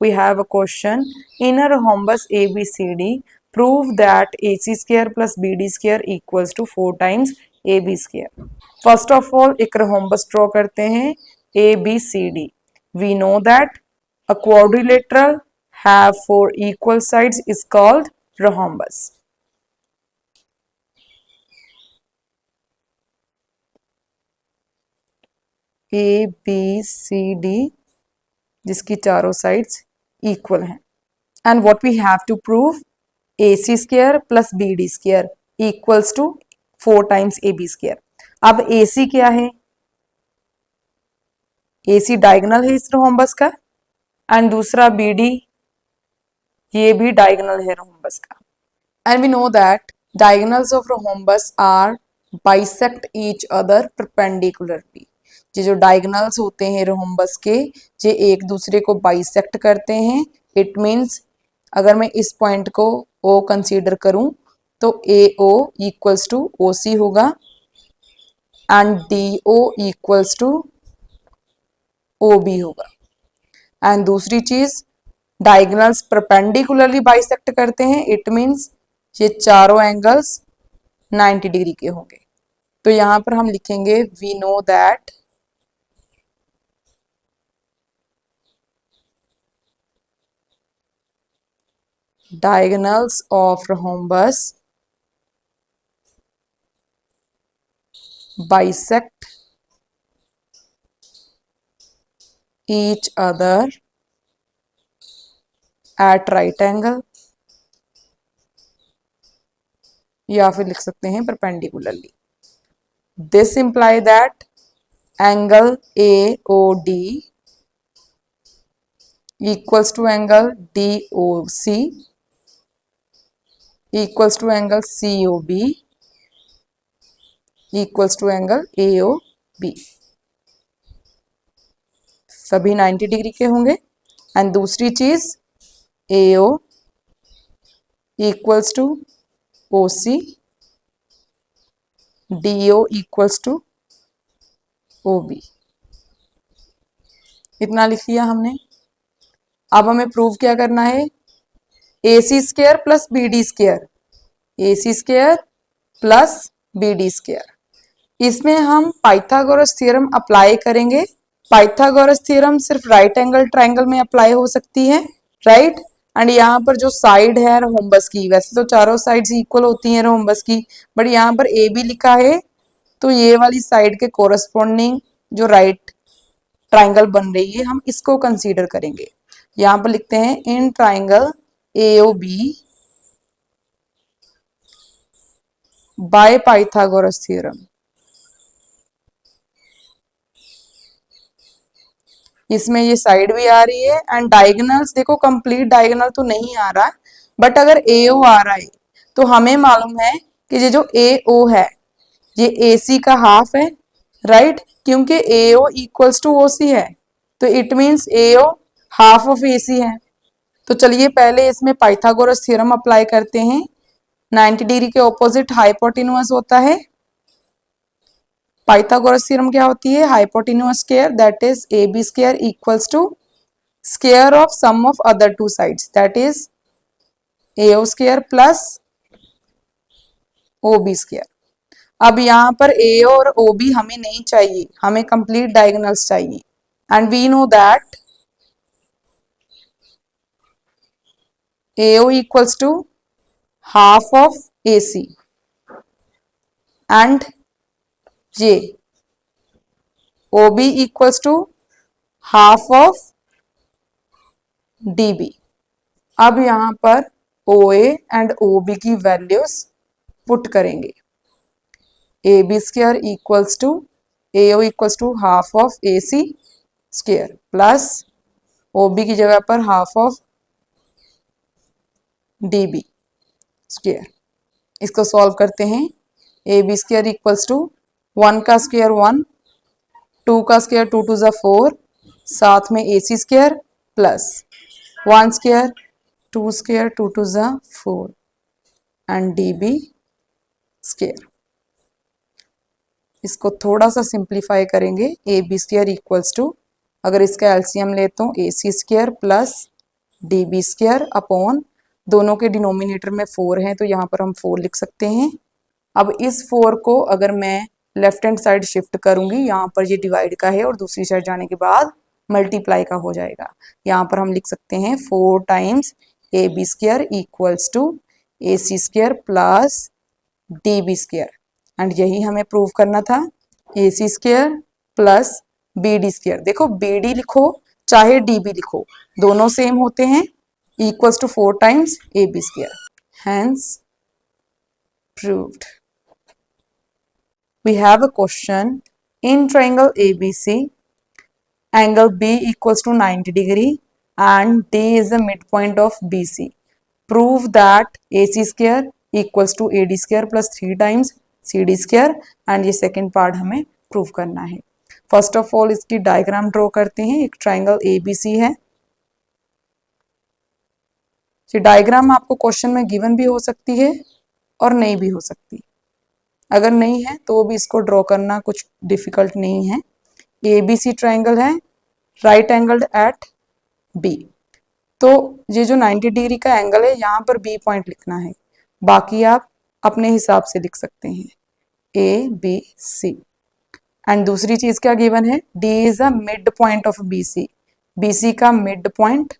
we have a question. In a rhombus ABCD, prove that AC square plus BD square equals to 4 times AB square. First of all, एक rhombus draw करते हैं ABCD. We know that a quadrilateral have 4 equal sides is called rhombus. ABCD जिसकी चारों sides equal हैं. And what we have to prove? AC square plus BD square equals to 4 times AB square. अब AC क्या है? AC diagonal है इस rhombus का, and दूसरा BD ये भी डायगोनल है रोम्बस का. And we know that diagonals of rhombus are bisect each other perpendicularly. ये जो डायगोनल्स होते हैं रोम्बस के, ये एक दूसरे को बाइसेक्ट करते हैं. इट मीन्स अगर मैं इस पॉइंट को O कंसीडर करूं तो AO इक्वल्स टू OC होगा and DO equals to OB होगा. एंड दूसरी चीज, डायगोनल्स परपेंडिकुलरली बाइसेक्ट करते हैं. इट मीन्स ये चारों एंगल्स 90 डिग्री के होंगे. तो यहां पर हम लिखेंगे we know that diagonals of rhombus bisect each other at right angle, या फिर लिख सकते हैं perpendicularly. This imply that angle AOD equals to angle DOC equals to angle COB equals to angle AOB. सभी 90 डिग्री के होंगे. And दूसरी चीज AO equals to OC, DO equals to OB. इतना लिख लिया हमने. अब हमें प्रूव क्या करना है? AC square plus BD square, AC square plus BD square. इसमें हम पाइथागोरस थ्योरम अप्लाई करेंगे. पाइथागोरस थ्योरम सिर्फ राइट एंगल ट्राइंगल में अप्लाई हो सकती है, राइट. एंड यहाँ पर जो साइड है रोम्बस की, वैसे तो चारों साइड्स इक्वल होती हैं रोम्बस की, बट यहाँ पर AB लिखा है तो ये वाली साइड के कोरस्पोंडिंग जो राइट ट्राइंगल बन रही है हम इसको कंसीडर करेंगे. यहाँ पर लिखते हैं in triangle AOB bye Pythagoras theorem. इसमें ये साइड भी आ रही है एंड डायगोनल्स देखो कंप्लीट डायगोनल तो नहीं आ रहा, बट अगर AO आ रहा है तो हमें मालूम है कि ये जो AO है ये AC का हाफ है, राइट. क्योंकि AO इक्वल्स टू OC है तो it means AO half of AC है. तो चलिए पहले इसमें पाइथागोरस थ्योरम अप्लाई करते हैं. 90 डिग्री के ऑपोजिट हाइपोटेन्यूअस होता है. पाइथागोरस थ्योरम क्या होती है? Hypotenuse square that is AB square equals to square of sum of other two sides that is AO square plus OB square. अब यहाँ पर AO और OB हमें नहीं चाहिए, हमें कंप्लीट डायगोनल्स चाहिए. And we know that AO equals to half of AC and J OB equals to half of DB. अब यहाँ पर OA एंड OB की वैल्यूज पुट करेंगे. AB square equals to AO equals to half of AC square plus OB की जगह पर half of DB square. इसको solve करते हैं. AB स्क्वायर इक्वल्स टू 1 का स्क्वायर 1, 2 का स्क्वायर 2 टू ज़ा 4, साथ में AC square plus 1 square 2 square 2 two ज़ा 4 एंड DB स्क्वायर. इसको थोड़ा सा सिंप्लीफाई करेंगे. AB स्क्वायर इक्वल्स टू, अगर इसका एलसीएम ले तो AC square plus D B square upon, दोनों के डिनोमिनेटर में 4 है तो यहाँ पर हम 4 लिख सकते हैं। अब इस 4 को अगर मैं लेफ्ट हैंड साइड शिफ्ट करूंगी, यहाँ पर ये डिवाइड का है और दूसरी साइड जाने के बाद मल्टीप्लाई का हो जाएगा। यहाँ पर हम लिख सकते हैं 4 times A B square equals to A C square plus D B square, and यही हमें प्रूव करना था, A C square plus B D square. देखो बी डी लिखो चाहे डी बी लिखो, दोनों सेम होते हैं, equals to 4 times A B square, hence proved. We have a question in triangle ABC, angle B equals to 90 degree and D is the midpoint of BC. Prove that AC square equals to AD square plus 3 times CD square, and ये second part हमें prove करना है। First of all इसकी diagram draw करते हैं। एक triangle ABC है, ये डायग्राम आपको क्वेश्चन में गिवन भी हो सकती है और नहीं भी हो सकती। अगर नहीं है तो भी इसको ड्रॉ करना कुछ डिफिकल्ट नहीं है। ABC ट्राइंगल है, राइट एंगल्ड एट B, तो ये जो 90 डिग्री का एंगल है यहाँ पर B पॉइंट लिखना है, बाकी आप अपने हिसाब से लिख सकते हैं ABC। एंड दूसरी चीज क्या गिवन है, D is a mid point of BC, BC का मिड पॉइंट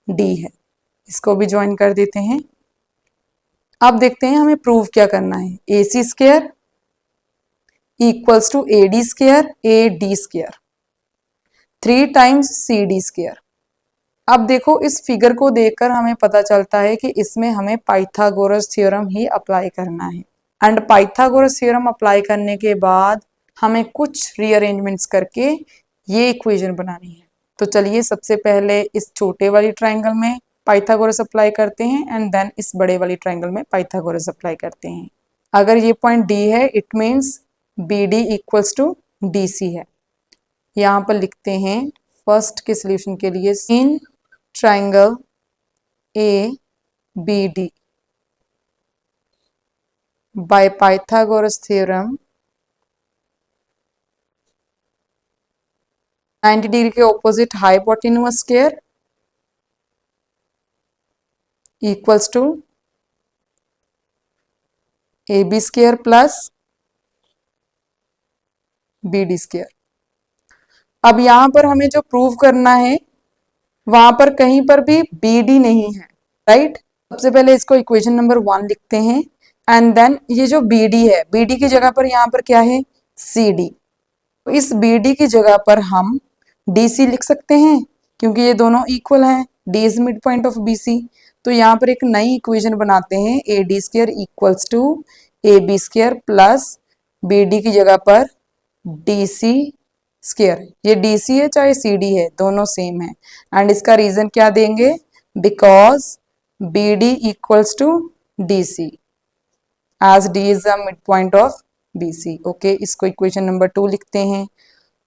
D है, इसको भी ज्वाइन कर देते हैं। अब देखते हैं हमें प्रूव क्या करना है। A C square equals to A D square A D square 3 times C D square. अब देखो इस फिगर को देखकर हमें पता चलता है कि इसमें हमें पाइथागोरस थ्योरम ही अप्लाई करना है, एंड पाइथागोरस थ्योरम अप्लाई करने के बाद हमें कुछ रीअरेंजमेंट्स करके ये इक्वेशन बनानी है। तो चलिए सबसे पहले इस छोटे वाली ट्राइंगल में पाइथागोरस अप्लाई करते हैं एंड देन इस बड़े वाली ट्राइंगल में पाइथागोरस अप्लाई करते हैं। अगर ये पॉइंट डी है it means B D equals to D C है। यहाँ पर लिखते हैं फर्स्ट के सॉल्यूशन के लिए, in triangle A B D by Pythagoras theorem 90 degree के opposite hypotenuse square equals to A B square plus B D square. अब यहां पर हमें जो प्रूव करना है वहां पर कहीं पर भी बी डी नहीं है, राइट। सबसे पहले इसको इक्वेशन नंबर 1 लिखते हैं एंड देन ये जो बी डी है, बी डी की जगह पर यहाँ पर क्या है, सी डी। तो इस बी डी की जगह पर हम डी सी लिख सकते हैं क्योंकि ये दोनों इक्वल हैं, D is mid point of B C. तो यहाँ पर एक नई इक्वेशन बनाते हैं, A D square equals to A B square plus B D की जगह पर डी सी स्क्वायर। ये डी सी है चाहे सी डी है, दोनों सेम है। एंड इसका रीजन क्या देंगे, because B D equals to D C as D is the mid point of B C. Okay, इसको इक्वेशन नंबर 2 लिखते हैं।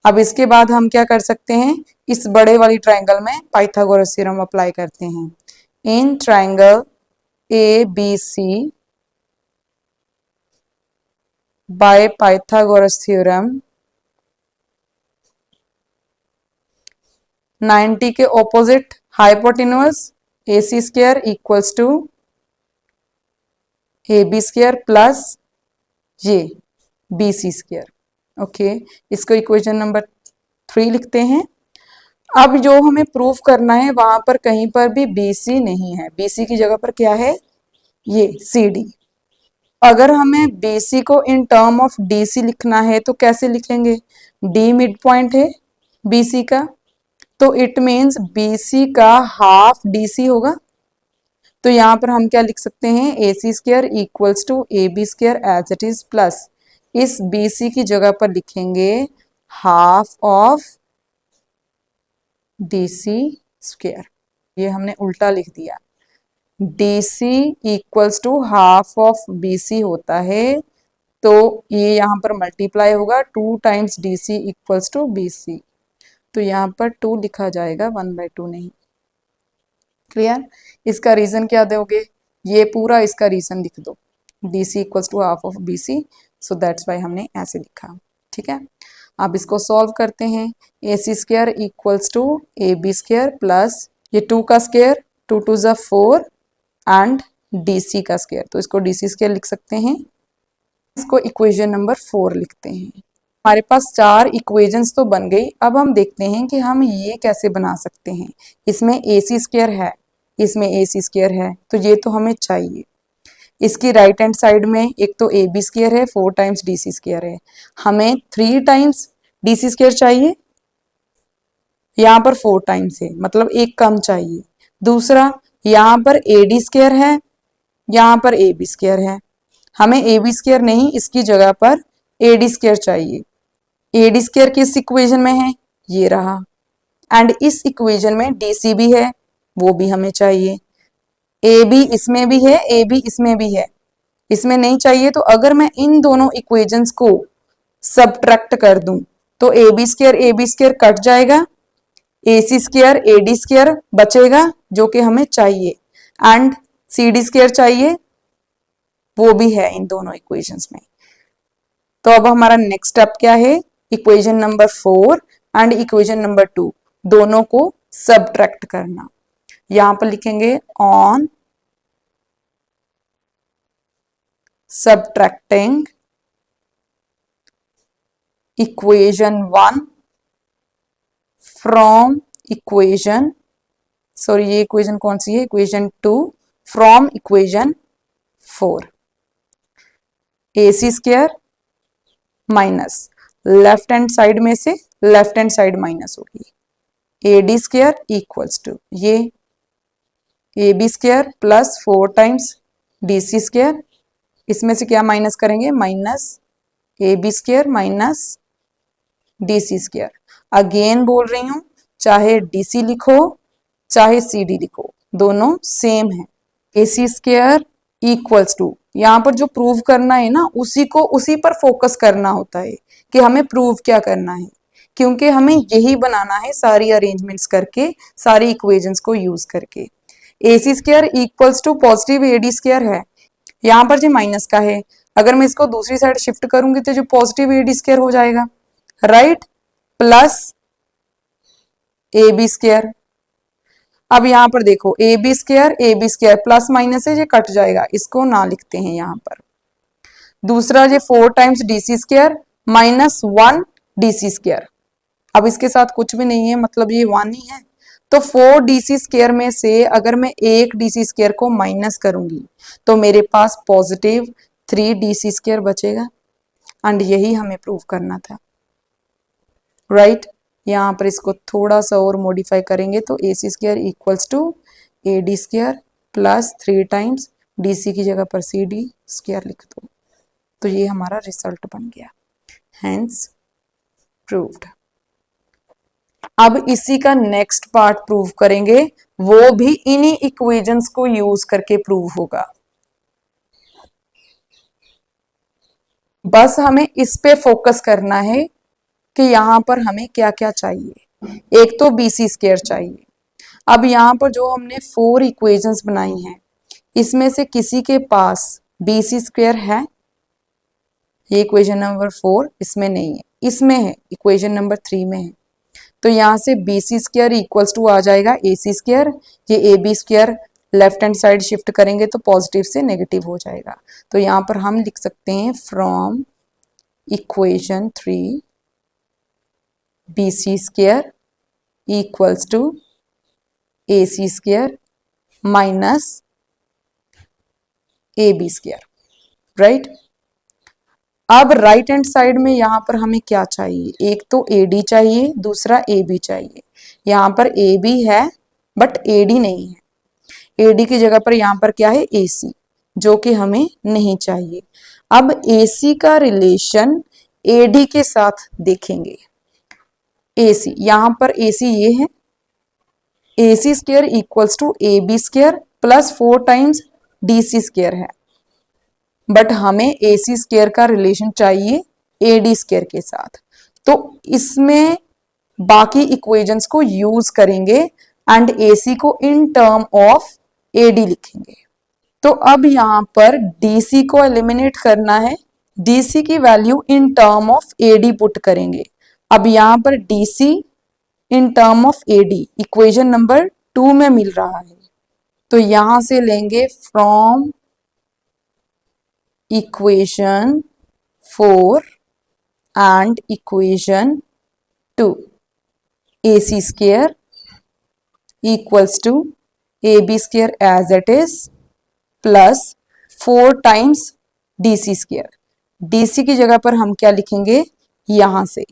अब इसके बाद हम क्या कर सकते हैं, इस बड़े वाली ट्राइंगल में पाइथागोरस थ्योरम अप्लाई करते हैं। In triangle A B C by Pythagoras theorem 90 के opposite hypotenuse A C square equals to A B square plus ये बी सी स्क्वायर। ओके, इसको इक्वेशन नंबर 3 लिखते हैं। अब जो हमें प्रूफ करना है वहां पर कहीं पर भी बी सी नहीं है, बी सी की जगह पर क्या है, ये सी डी। अगर हमें बी सी को in term of D C लिखना है तो कैसे लिखेंगे, डी मिड पॉइंट है बी सी का, तो इट मीन्स बी सी का हाफ डी सी होगा। तो यहाँ पर हम क्या लिख सकते हैं, A C square equals to A B square as it is plus इस बी सी की जगह पर लिखेंगे half of D C square. ये हमने उल्टा लिख दिया, D C equals to half of B C होता है, तो ये यहाँ पर मल्टीप्लाई होगा 2 times D C equals to B C. तो यहाँ पर 2 लिखा जाएगा 1/2 नहीं। क्लियर, इसका रीजन क्या दोगे, ये पूरा इसका रीजन लिख दो, D C equals to half of B C, so that's why हमने ऐसे लिखा। ठीक है, अब इसको सॉल्व करते हैं। A C square equals to A B square plus ये 2 का स्क्वायर, 2 2 ज़ा 4 एंड DC का स्क्वायर, तो इसको DC स्क्वायर लिख सकते हैं, इसको इक्वेशन नंबर 4 लिखते हैं। हमारे पास 4 इक्वेशंस तो बन गई। अब हम देखते हैं कि हम ये कैसे बना सकते हैं। इसमें AC स्क्वायर है, इसमें AC स्क्वायर है, तो ये तो हमें चाहिए। इसकी राइट हैंड साइड में एक तो AB स्क्वायर है, 4 टाइम्स DC स्क्वायर है, हमें 3 टाइम्स DC स्क्वायर चाहिए, यहाँ पर 4 टाइम्स है, मतलब एक कम चाहिए। दूसरा, यहाँ पर AD स्क्वायर है, यहाँ पर AB स्क्वायर है, हमें AB स्क्वायर नहीं, इसकी जगह पर AD स्क्वायर चाहिए। AD स्क्वायर किस इक्वेशन में है, ये रहा, एंड इस इक्वेशन में DC भी है, वो भी हमें चाहिए। AB इसमें भी है, AB इसमें भी है, इसमें नहीं चाहिए, तो अगर मैं इन दोनों इक्वेशंस को सबट्रैक्ट कर दूं तो AB स्क्वायर कट जाएगा, AC स्क्वायर AD स्क्वायर बचेगा जो कि हमें चाहिए, एंड CD स्क्वायर चाहिए, वो भी है इन दोनों इक्वेशंस में। तो अब हमारा नेक्स्ट स्टेप क्या है, equation number 4 and equation number 2 दोनों को सबट्रैक्ट करना। यहां पर लिखेंगे on subtracting equation 1 from equation, sorry ये इक्वेशन कौन सी है, equation 2 from equation 4। AC square minus left hand side में से लेफ्ट हैंड साइड माइनस होगी, AD स्क्वायर इक्वल्स टू ये AB square plus 4 times DC square, इसमें से क्या माइनस करेंगे, minus AB square minus DC square. Again बोल रही हूं, चाहे DC लिखो चाहे CD लिखो, दोनों सेम है। AC स्क्वायर इक्वल्स टू, यहाँ पर जो प्रूव करना है ना, उसी पर फोकस करना होता है कि हमें प्रूव क्या करना है, क्योंकि हमें यही बनाना है सारी अरेंजमेंट्स करके, सारी इक्वेशंस को यूज करके। AC square equals to positive AD square है, यहाँ पर जो माइनस का है, अगर मैं इसको दूसरी साइड शिफ्ट करूंगी तो जो पॉजिटिव AD स्क्वायर हो जाएगा, राइट, प्लस AB स्क्वायर। अब यहाँ पर देखो AB स्क्वायर प्लस माइनस है, ये कट जाएगा, इसको ना लिखते हैं यहाँ पर। दूसरा ये 4 times DC square minus 1 DC square, अब इसके साथ कुछ भी नहीं है, मतलब ये 1 ही है, तो 4 DC स्क्वायर में से अगर मैं एक DC स्क्वायर को माइनस करूंगी तो मेरे पास पॉजिटिव 3 DC स्क्वायर बचेगा, एंड यही हमें प्रूव करना था, राइट। यहाँ पर इसको थोड़ा सा और मॉडिफाई करेंगे तो AC square equals to AD square plus 3 times DC की जगह पर CD स्क्वायर लिख दो, तो ये हमारा रिजल्ट बन गया, हेंस प्रूव्ड। अब इसी का नेक्स्ट पार्ट प्रूव करेंगे, वो भी इन्हीं इक्वेशंस को यूज करके प्रूव होगा। बस हमें इस पे फोकस करना है कि यहां पर हमें क्या क्या चाहिए। एक तो BC स्क्वायर चाहिए। अब यहां पर जो हमने 4 इक्वेशंस बनाई हैं, इसमें से किसी के पास BC स्क्वायर है, ये इक्वेशन नंबर 4 इसमें नहीं है, इसमें है, इक्वेशन नंबर 3 में है, तो यहां से BC स्क्वायर इक्वल्स टू आ जाएगा AC स्क्वायर, ये AB square left hand side shift करेंगे तो पॉजिटिव से नेगेटिव हो जाएगा, तो यहां पर हम लिख सकते हैं from equation 3 BC square equals to AC square minus AB square, right. अब राइट हैंड साइड में यहां पर हमें क्या चाहिए, एक तो AD चाहिए, दूसरा AB चाहिए। यहां पर AB है बट AD नहीं है, AD की जगह पर यहां पर क्या है, AC, जो कि हमें नहीं चाहिए। अब AC का रिलेशन AD के साथ देखेंगे। AC, यहां पर AC ये है, AC square equals to AB square plus 4 times DC square है, बट हमें AC स्क्वायर का रिलेशन चाहिए AD स्क्वायर के साथ, तो इसमें बाकी इक्वेशंस को यूज करेंगे एंड AC को इन टर्म ऑफ AD लिखेंगे। तो अब यहां पर DC को एलिमिनेट करना है, DC की value in term of AD put करेंगे। अब यहां पर DC in term of AD, equation number 2 में मिल रहा है, तो यहां से लेंगे from equation 4 and equation 2, AC square equals to AB square as it is plus 4 times DC square। DC की जगह पर हम क्या लिखेंगे, यहां से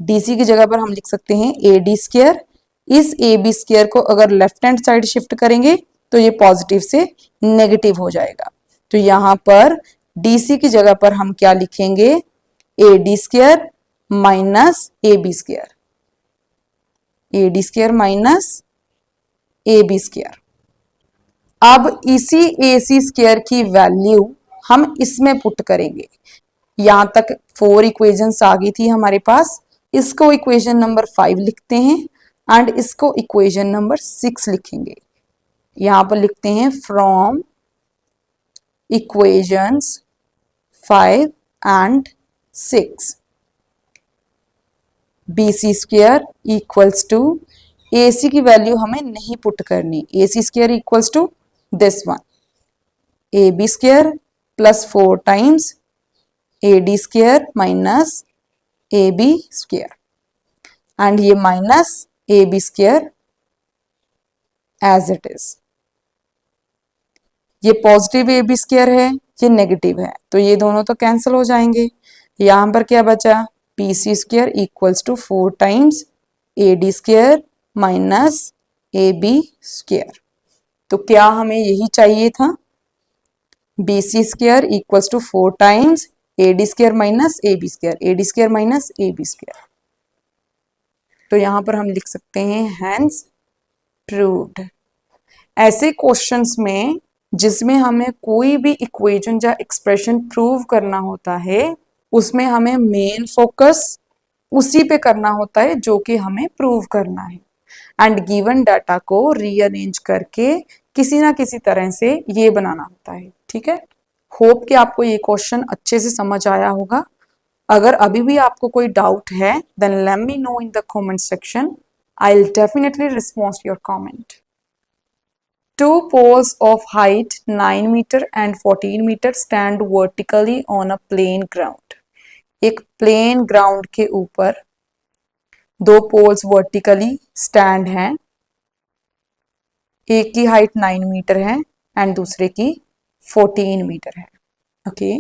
DC की जगह पर हम लिख सकते हैं AD स्क्वायर। इस AB स्क्वायर को अगर लेफ्ट हैंड साइड शिफ्ट करेंगे तो ये पॉजिटिव से नेगेटिव हो जाएगा, तो यहां पर DC की जगह पर हम क्या लिखेंगे, AD square minus AB square, AD square minus AB square. अब इसी AC स्क्वायर की वैल्यू हम इसमें पुट करेंगे। यहां तक 4 इक्वेशंस आ गई थी हमारे पास, इसको इक्वेशन नंबर 5 लिखते हैं एंड इसको इक्वेशन नंबर 6 लिखेंगे। यहां पर लिखते हैं from equations 5 and 6 BC square equals to, AC की वैल्यू हमें नहीं पुट करनी, AC square equals to this one, AB square plus 4 times AD square minus AB square and ये minus AB square as it is. ये positive AB square है, ये negative है, तो ये दोनों तो कैंसिल हो जाएंगे। यहां पर क्या बचा, BC square equals to 4 times AD square minus AB square. तो क्या हमें यही चाहिए था, BC square equals to 4 times AD square minus AB square, AD square minus AB square. तो यहां पर हम लिख सकते हैं हैंस प्रूव्ड। ऐसे क्वेश्चंस में जिसमें हमें कोई भी इक्वेशन या एक्सप्रेशन प्रूव करना होता है, उसमें हमें मेन फोकस उसी पे करना होता है जो कि हमें प्रूव करना है, एंड गिवन डाटा को रीअरेंज करके किसी ना किसी तरह से ये बनाना होता है। ठीक है, होप कि आपको ये क्वेश्चन अच्छे से समझ आया होगा। अगर अभी भी आपको कोई डाउट है then let me know in the comment section, I will definitely respond your comment. Two poles of height 9 meter and 14 meter stand vertically on a plain ground। एक प्लेन ग्राउंड के ऊपर दो पोल्स वर्टिकली स्टैंड हैं, एक की height 9 metre है and दूसरे की 14 मीटर है। Okay,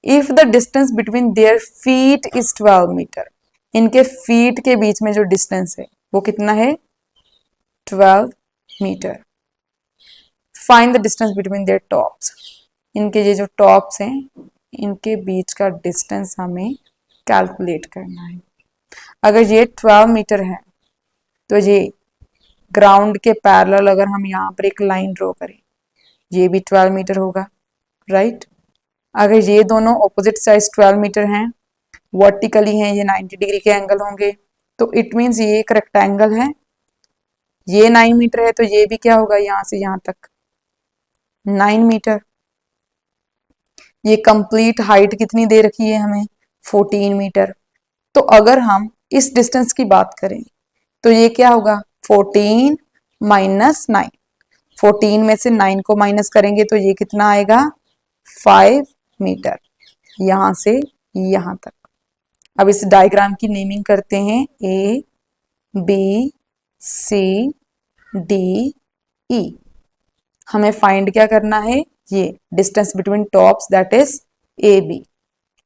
if the distance between their feet is 12 metre, इनके फीट के बीच में जो डिस्टेंस है वो कितना है, 12 metre. Find the distance between their tops, इनके ये जो टॉप्स हैं इनके बीच का डिस्टेंस हमें कैलकुलेट करना है। अगर ये 12 मीटर है तो ये ग्राउंड के पैरेलल अगर हम यहाँ पर एक लाइन ड्रॉ करें, ये भी 12 मीटर होगा, राइट। अगर ये दोनों ऑपोजिट साइड 12 मीटर हैं, वर्टिकली हैं, ये 90 डिग्री के एंगल होंगे, तो इट मीन्स ये एक रेक्टेंगल है, ये 9 मीटर है तो ये भी क्या होगा, यहां से यहां तक 9 मीटर। ये कंप्लीट हाइट कितनी दे रखी है हमें, 14 मीटर। तो अगर हम इस डिस्टेंस की बात करें तो ये क्या होगा, 14 माइनस 9, 14 में से 9 को माइनस करेंगे तो ये कितना आएगा, 5 मीटर, यहां से यहां तक। अब इस डायग्राम की नेमिंग करते हैं, ए बी सी डी ई। हमें फाइंड क्या करना है, ये distance between tops that is A B.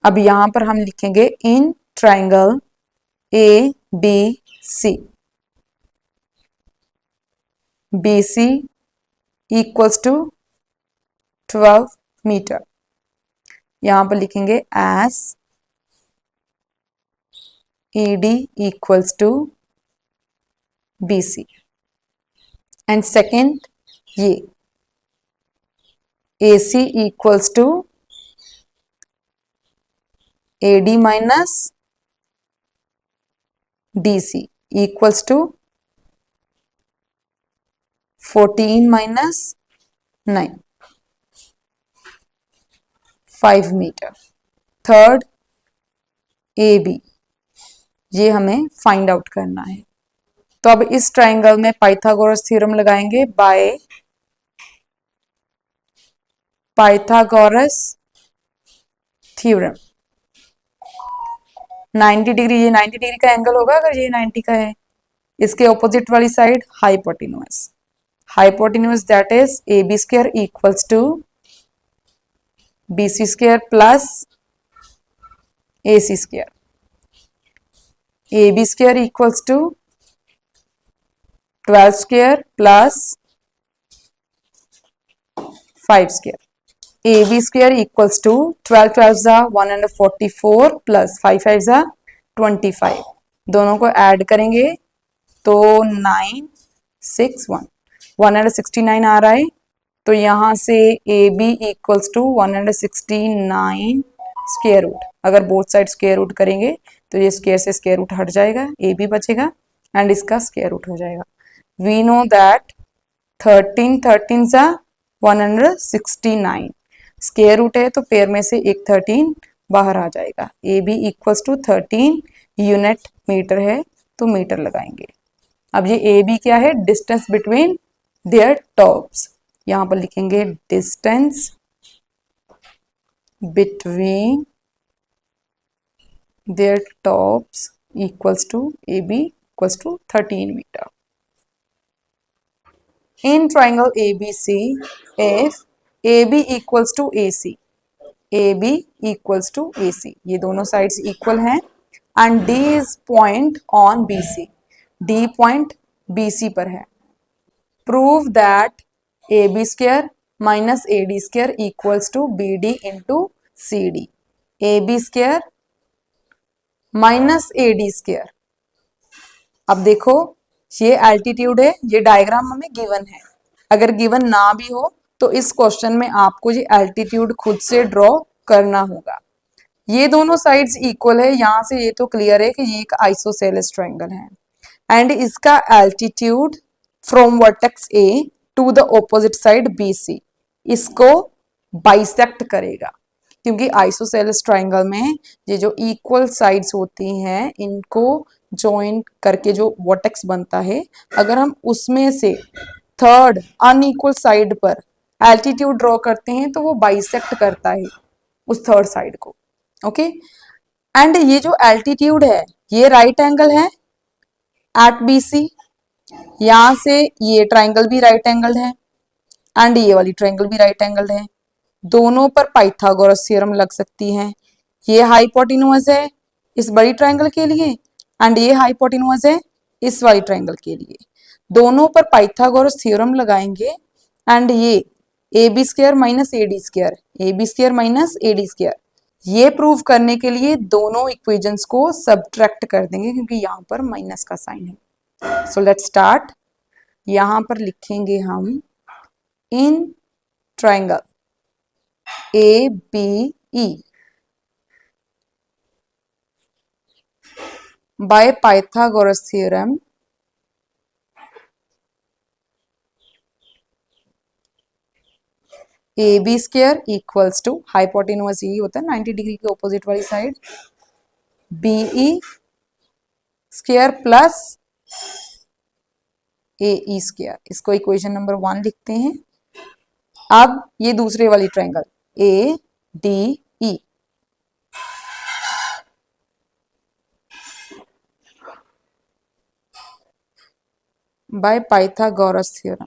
अब यहां पर हम लिखेंगे in triangle A B C, B C equals to 12 metre. यहां पर लिखेंगे as A D equals to B C, and second ये AC equals to AD minus DC equals to 14 minus 9, 5 metre. Third AB, ये हमें find out करना है। तो अब इस ट्राइंगल में पाइथागोरस थ्योरम लगाएंगे बाय पाइथागोरस थ्योरम। 90 डिग्री, ये 90 डिग्री का एंगल होगा अगर ये 90 का है। इसके ऑपोजिट वाली side hypotenuse, hypotenuse that is A B square equals to B C square plus A C square. A B square equals to 12 square plus 5 square. A B square equals to 12 12 जा 144 plus 5 5 जा 25। दोनों को add करेंगे तो 961 169 आ रहा है। तो यहां से A B equals to 169 square root. अगर बोथ साइड स्क्वायर रूट करेंगे तो ये स्क्वायर से स्क्वायर रूट हट जाएगा, ए बी बचेगा एंड इसका स्क्वायर रूट हो जाएगा। वी नो दैट 13 13 जा 169, स्क्वायर रूट है तो पेयर में से एक 13 बाहर आ जाएगा। A B equals to 13 unit metre है तो मीटर लगाएंगे। अब ये ए बी क्या है, डिस्टेंस बिटवीन देयर टॉप्स। यहां पर लिखेंगे distance between their tops equals to A B equals to 13 metre. In triangle ABC, if AB equals to AC, AB equals to AC, ये दोनों sides equal हैं and D is point on BC, D point BC पर है। Prove that AB square minus AD square equals to BD into CD। AB square minus AD square। अब देखो ये altitude है, ये डायग्राम हमें गिवन है। अगर गिवन ना भी हो तो इस क्वेश्चन में आपको ये एल्टीट्यूड खुद से ड्रॉ करना होगा। ये दोनों साइड्स इक्वल है, यहां से ये तो क्लियर है कि ये एक आइसोसेलेस ट्रायंगल है एंड इसका altitude from vertex A to the opposite side B C इसको बाइसेक्ट करेगा, क्योंकि आइसोसेलेस ट्रायंगल में ये जो इक्वल साइड्स होती हैं इनको ज्वाइन करके जो वर्टेक्स बनता है, अगर हम उसमें से थर्ड अनइक्वल साइड पर एल्टीट्यूड ड्रॉ करते हैं तो वो बाइसेक्ट करता है उस थर्ड साइड को। ओके एंड ये जो एल्टीट्यूड है ये राइट एंगल है एट बी सी। यहां से ये ट्राइंगल भी राइट एंगल है एंड ये वाली ट्राइंगल भी राइट एंगल है। दोनों पर पाइथागोरस थ्योरम लग सकती है। ये हाइपोटेन्यूज है इस बड़ी ट्राइंगल के लिए एंड ये हाइपोटेन्यूज है इस वाली ट्राइंगल के लिए। दोनों पर पाइथागोरस थ्योरम लगाएंगे एंड ये A B square minus A D square, A B square minus A D square, ये प्रूव करने के लिए दोनों इक्वेशंस को सब्ट्रैक्ट कर देंगे क्योंकि यहाँ पर माइनस का साइन है। So let's start. यहां पर लिखेंगे हम in triangle A B E by Pythagoras theorem A B square equals to hypotenuse यही होता है 90 डिग्री के ऑपोजिट वाली side B E square plus A E square. इसको इक्वेशन नंबर 1 लिखते हैं। अब ये दूसरे वाली triangle A D E by Pythagoras theorem.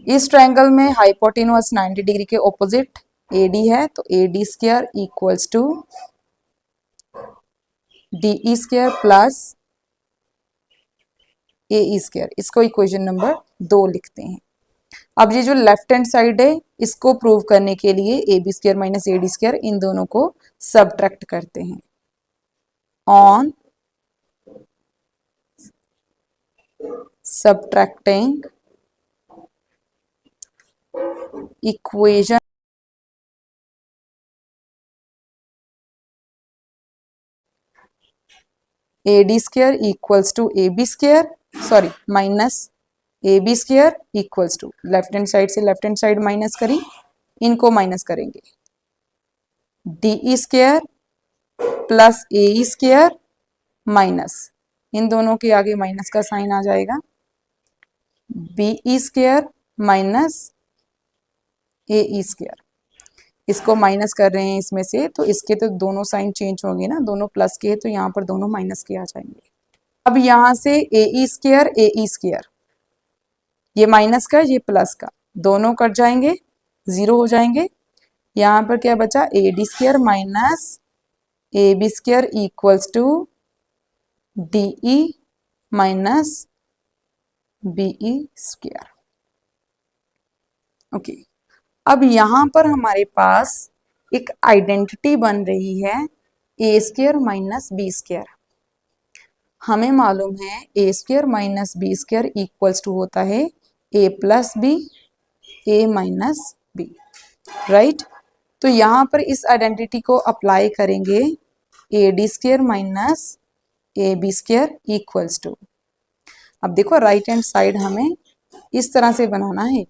इस ट्रायंगल में हाइपोटेन्यूज 90 डिग्री के ऑपोजिट AD है तो AD square equals to DE square plus AE square. इसको इक्वेशन नंबर 2 लिखते हैं। अब ये जो लेफ्ट हैंड साइड है इसको प्रूव करने के लिए AB square minus AD square इन दोनों को सब्ट्रैक्ट करते हैं। On subtracting equation AD square equals to AB square sorry minus AB square equals to left hand side से लेफ्ट हैंड साइड माइनस करी, इनको माइनस करेंगे DE square plus AE square minus, इन दोनों के आगे माइनस का साइन आ जाएगा, BE² माइनस AE²। इसको माइनस कर रहे हैं इसमें से, तो इसके तो दोनों साइन चेंज होंगे ना, दोनों प्लस के हैं तो यहाँ पर दोनों माइनस के आ जाएंगे। अब यहाँ से AE², ये माइनस का ये प्लस का, दोनों कट जाएंगे, जीरो हो जाएंगे। यहाँ पर क्या बचा, AD² minus AB² equals to DE minus BE²। Okay, अब यहाँ पर हमारे पास एक आइडेंटिटी बन रही है A² माइनस B²। हमें मालूम है A² minus B² equals to होता है A plus B, A minus B, right. तो यहाँ पर इस आइडेंटिटी को अप्लाई करेंगे, AD² minus AB² equals to, अब देखो राइट हैंड साइड हमें इस तरह से बनाना है,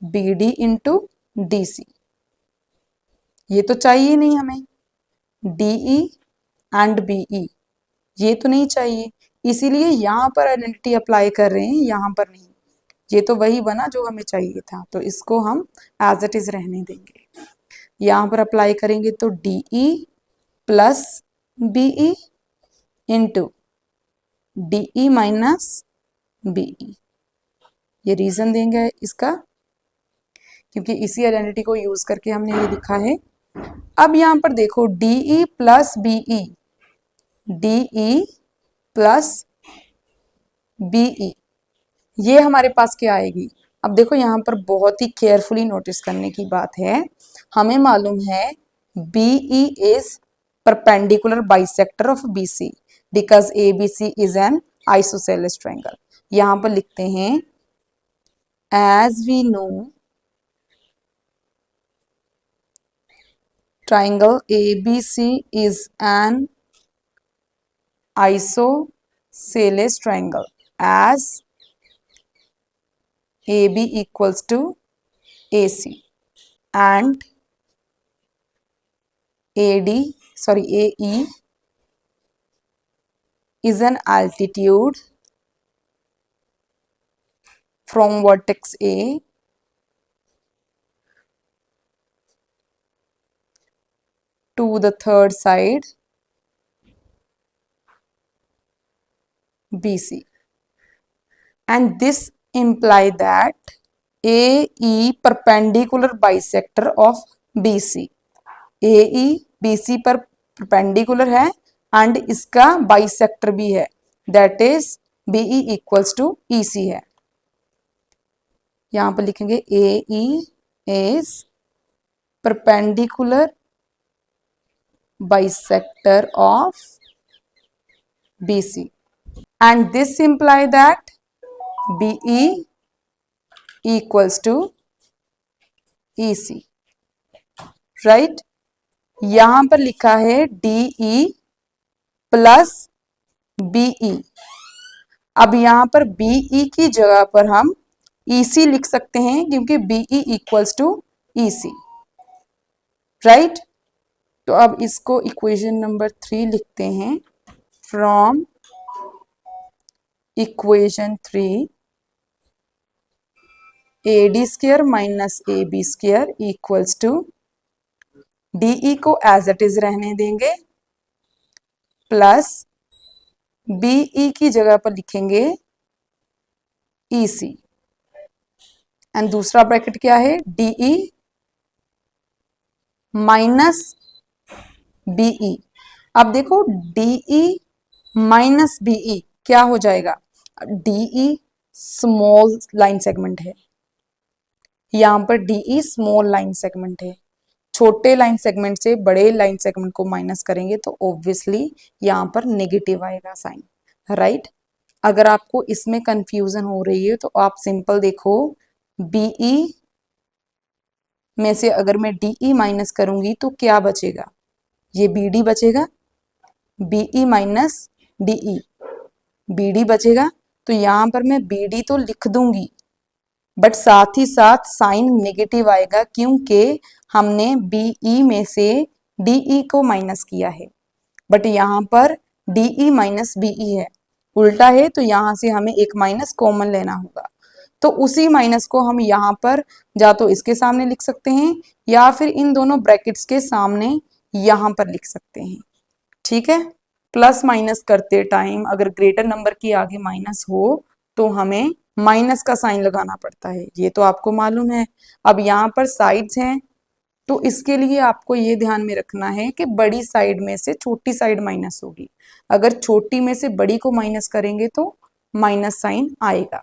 BD इंटू DC। ये तो चाहिए नहीं हमें, DE एंड BE ये तो नहीं चाहिए, इसीलिए यहाँ पर आइडेंटिटी अप्लाई कर रहे हैं, यहाँ पर नहीं। ये तो वही बना जो हमें चाहिए था, तो इसको हम एज इट इज रहने देंगे। यहाँ पर अप्लाई करेंगे तो DE plus BE into DE minus BE। ये रीजन देंगे इसका, क्योंकि इसी आइडेंटिटी को यूज करके हमने ये लिखा है। अब यहाँ पर देखो DE plus BE, DE plus BE, ये हमारे पास क्या आएगी। अब देखो यहाँ पर बहुत ही केयरफुली नोटिस करने की बात है, हमें मालूम है BE is perpendicular bisector of BC because ABC is an isosceles triangle. यहाँ पर लिखते हैं as we know triangle ABC is an isosceles triangle as AB equals to AC and AE is an altitude from vertex A to the third side BC, and this imply that AE perpendicular bisector of BC, AE BC पर perpendicular है and इसका bisector भी है, that is BE equals to EC है। यहां पर लिखेंगे AE is perpendicular bisector of BC and this imply that BE equals to EC, right। यहां पर लिखा है DE प्लस BE, अब यहां पर BE की जगह पर हम EC लिख सकते हैं क्योंकि BE equals to EC, right. तो अब इसको इक्वेशन नंबर 3 लिखते हैं, from equation 3 AD² minus AB² equals to DE को एज इट इज रहने देंगे, प्लस BE की जगह पर लिखेंगे EC एंड दूसरा ब्रैकेट क्या है, DE माइनस BE। अब देखो DE माइनस BE क्या हो जाएगा, DE स्मॉल लाइन सेगमेंट है, यहां पर DE स्मॉल लाइन सेगमेंट है, छोटे लाइन सेगमेंट से बड़े लाइन सेगमेंट को माइनस करेंगे तो ऑब्वियसली यहां पर नेगेटिव आएगा साइन, राइट। अगर आपको इसमें कंफ्यूजन हो रही है तो आप सिंपल देखो, BE में से अगर मैं DE माइनस करूंगी तो क्या बचेगा, ये BD बचेगा, BE माइनस DE, BD बचेगा, तो यहां पर मैं BD तो लिख दूंगी बट साथ ही साथ साइन नेगेटिव आएगा क्योंकि हमने BE में से DE को माइनस किया है, बट यहाँ पर DE माइनस BE है, उल्टा है तो यहाँ से हमें एक माइनस कॉमन लेना होगा। तो उसी माइनस को हम यहाँ पर या तो इसके सामने लिख सकते हैं या फिर इन दोनों ब्रैकेट्स के सामने यहाँ पर लिख सकते हैं। ठीक है, प्लस माइनस करते टाइम अगर ग्रेटर नंबर के आगे माइनस हो तो हमें माइनस का साइन लगाना पड़ता है, ये तो आपको मालूम है। अब यहाँ पर साइड्स हैं तो इसके लिए आपको ये ध्यान में रखना है कि बड़ी साइड में से छोटी साइड माइनस होगी, अगर छोटी में से बड़ी को माइनस करेंगे तो माइनस साइन आएगा।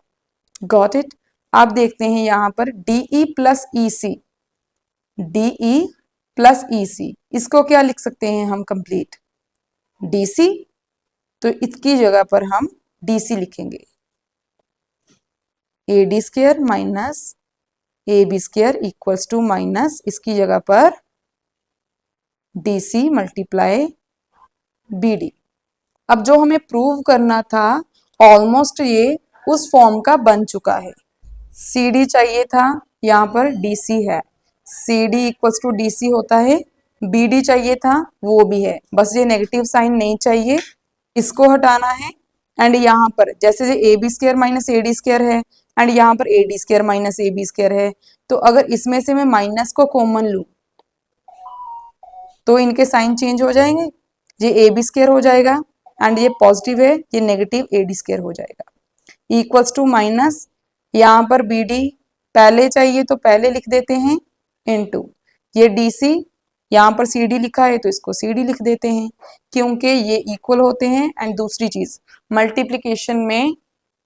Got it. आप देखते हैं यहाँ पर DE plus EC, DE plus EC, इसको क्या लिख सकते हैं हम कंप्लीट, DC, तो इसकी जगह पर हम DC लिखेंगे, AD square minus AB square equals to minus इसकी जगह पर DC मल्टीप्लाई BD। अब जो हमें प्रूव करना था ऑलमोस्ट ये उस फॉर्म का बन चुका है। CD चाहिए था, यहाँ पर DC है, CD इक्वल्स टू DC होता है, BD चाहिए था वो भी है, बस ये नेगेटिव साइन नहीं चाहिए, इसको हटाना है। एंड यहाँ पर जैसे AB square minus AD square है एंड यहाँ पर AD square minus AB square है, तो अगर इसमें से मैं माइनस को कॉमन लूं तो इनके साइन चेंज हो जाएंगे, ये AB स्क्वायर हो जाएगा एंड ये पॉजिटिव है, ये नेगेटिव AD स्क्वायर हो जाएगा, इक्वल्स टू माइनस यहाँ पर BD पहले चाहिए तो पहले लिख देते हैं इनटू ये DC, यहाँ पर CD लिखा है तो इसको CD लिख देते हैं क्योंकि ये इक्वल होते हैं। एंड दूसरी चीज मल्टीप्लिकेशन में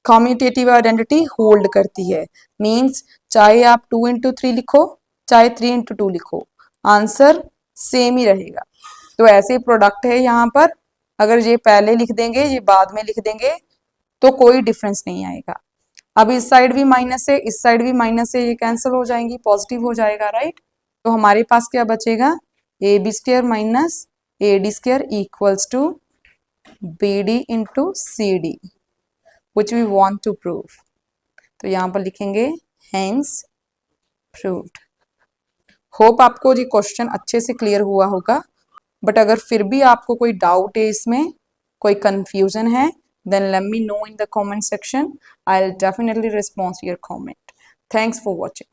कम्यूटेटिव आइडेंटिटी होल्ड करती है, मींस चाहे आप 2 इंटू 3 लिखो चाहे 3 इंटू 2 लिखो, आंसर सेम ही रहेगा। तो ऐसे प्रोडक्ट है, यहाँ पर अगर ये पहले लिख देंगे ये बाद में लिख देंगे तो कोई डिफरेंस नहीं आएगा। अब इस साइड भी माइनस है इस साइड भी माइनस है, ये कैंसिल हो जाएंगी, पॉजिटिव हो जाएगा, राइट। तो हमारे पास क्या बचेगा, AB square minus AD square equals to BD into CD which we want to prove। तो यहाँ पर लिखेंगे hence proved। होप आपको ये क्वेश्चन अच्छे से क्लियर हुआ होगा, बट अगर फिर भी आपको कोई डाउट है इसमें, कोई कंफ्यूजन है, then let me know in the comment section, I'll definitely respond to your comment। Thanks for watching।